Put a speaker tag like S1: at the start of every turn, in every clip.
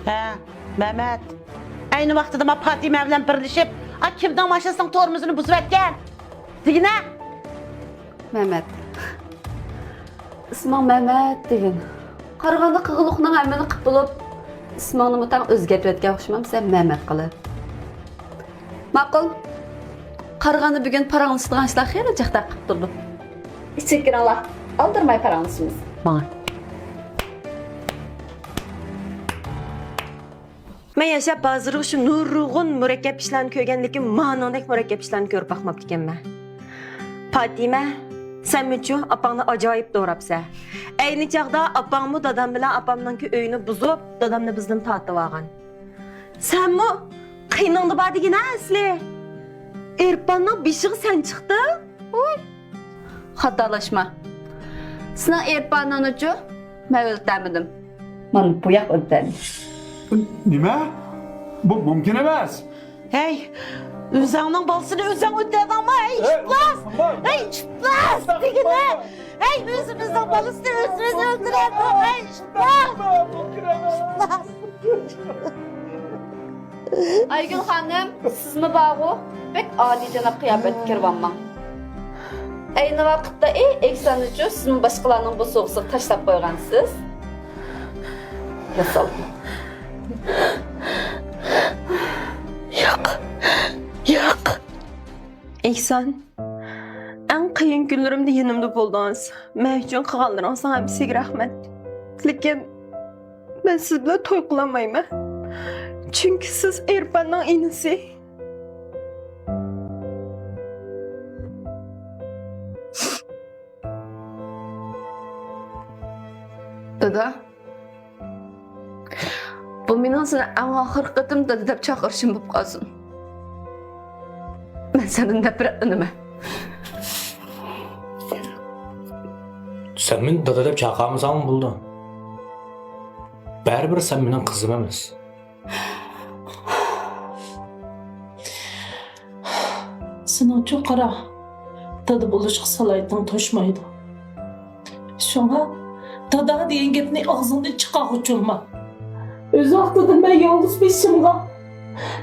S1: He, Mehmet. Aynı vaxtda ma Fatime bilan birleşip, kimden maşasının tormuzunu buzub etken? Digine?
S2: Mehmet. İsmim Mehmet deyin. Qarğanda qığılıqның əmini qıb bulub, ismini mutan özgərtib etken oxşamam, sen Mehmet qılıb. Maqul, qarğanda bugün paranlısıdığın işler xeyli cəxtə qıb durdu. İçəkkin Allah, aldırmay paranlısımız.
S1: Bana.
S3: Men yaşap bazırı şu nurg'un murakkab ishlarni ko'rganlekin ma'nodek murakkab ishlarni ko'rib boqmabdi ekanman. Fatima, sen muchu opangni ajoyib do'rabsan. Ayni chaqda opangmi dadam bilan opamninki uyini buzib, dadamni bizdan tortib olgan. Senmi qiyningda bor degin asli. Erpanning beshig'i sen chiqdi. Oy.
S2: Xatalaşma. Sına Erpan'dan ucu, mən öldəmidim. Mən bu yaq öldədim.
S4: Nima? Bu mumkin emas.
S1: Hey, o'zingning bolasini o'zing o'tadingmi? Hey, çıplaz! Hey, çıplaz! Digine! Hey, o'zimizning bolasini o'zimiz o'ldiramiz. Hey, çıplaz! Çıplaz!
S2: Aygül xanım, siz mi bağı? Bek ali cənab qiyafət kirvanma. Eyni vaqtda eksan ucu, siz mi başqalarının bu soğusu taşlap qoyğansınız? Yasal.
S1: Yok. Yok.
S3: Ehson, en qiyin kunlarimda yanimda bo'ldingiz. Men uchun qilganlaringiz sana hepsiga rahmat. Lekin men siz bilan to'y qilolmayman. Chunki siz Erpanning inisi.
S2: Dada, bu mening seni eng oxir qitim dada deb chaqirishim bo'lib qolsin. Men sendan nafratlanaman.
S5: Sen meni dada deb chaqirmasan bo'ldi. Baribir sen mening qizim emas.
S6: Sınavcı qara, dada buluşq salaydan toşmaydı. Şuna, dada deyen gepni ağzından çıqaq uçurma. Öz vaxtıda mən yalnız beşimğa,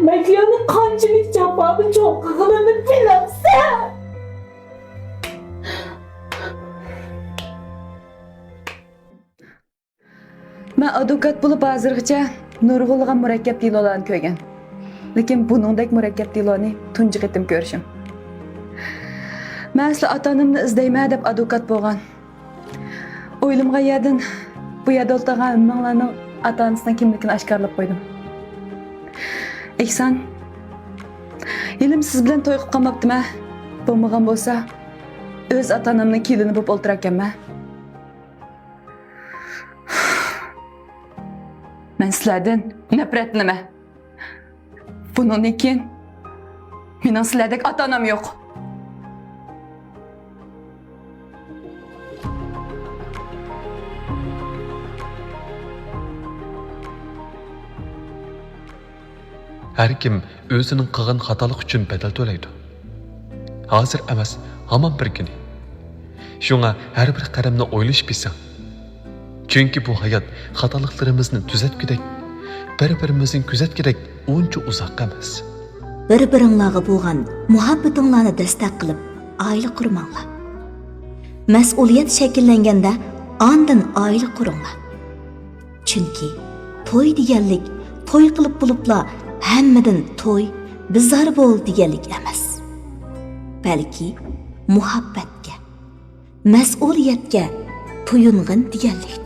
S6: Məkliyanın qançilik çapadı çok qığılını biləmsən.
S7: Men advokat bo'lib hozirgacha nurg'ulg'an murakkab delolarni ko'rgan. Lekin buningdek murakkab deloni tunji qitim ko'rishim. Men asli ota-onamni izlayman deb advokat bo'lgan. O'ylimga yerdan bu yerda o'tirgan ummanglarning ota-onasining kimligini oshkorlab qo'ydim. Ehson, ilim siz bilan to'y qilib qolmabdimi? Bo'lmagan bo'lsa, o'z ota-onamning kelini bo'lib o'tirar ekanman. Men sizlardan nafratlanaman. Bundan keyin mening sizlardek ota-onam yo'q.
S8: Her kim özünün qilgan xatolik uchun bedel to'laydi. Hozir emas, hamon bir kuni. Shunga har bir qadamni o'ylash bilsang. Chunki bu hayot xatoliklarimizni tuzatgudek, bir-birimizning kuzatgudek uncha uzoq emas.
S9: Bir-biringlarga bo'lgan muhabbatinglarni dastak qilib, oila qurmanglar. Mas'uliyat shakllanganda ondan oila quringlar. Chunki to'y deganlik to'y qilib bo'libla hammadan to'y bizar bo'l deganlik emas. Balki muhabbatga, mas'uliyatga to'ying'in deganlik.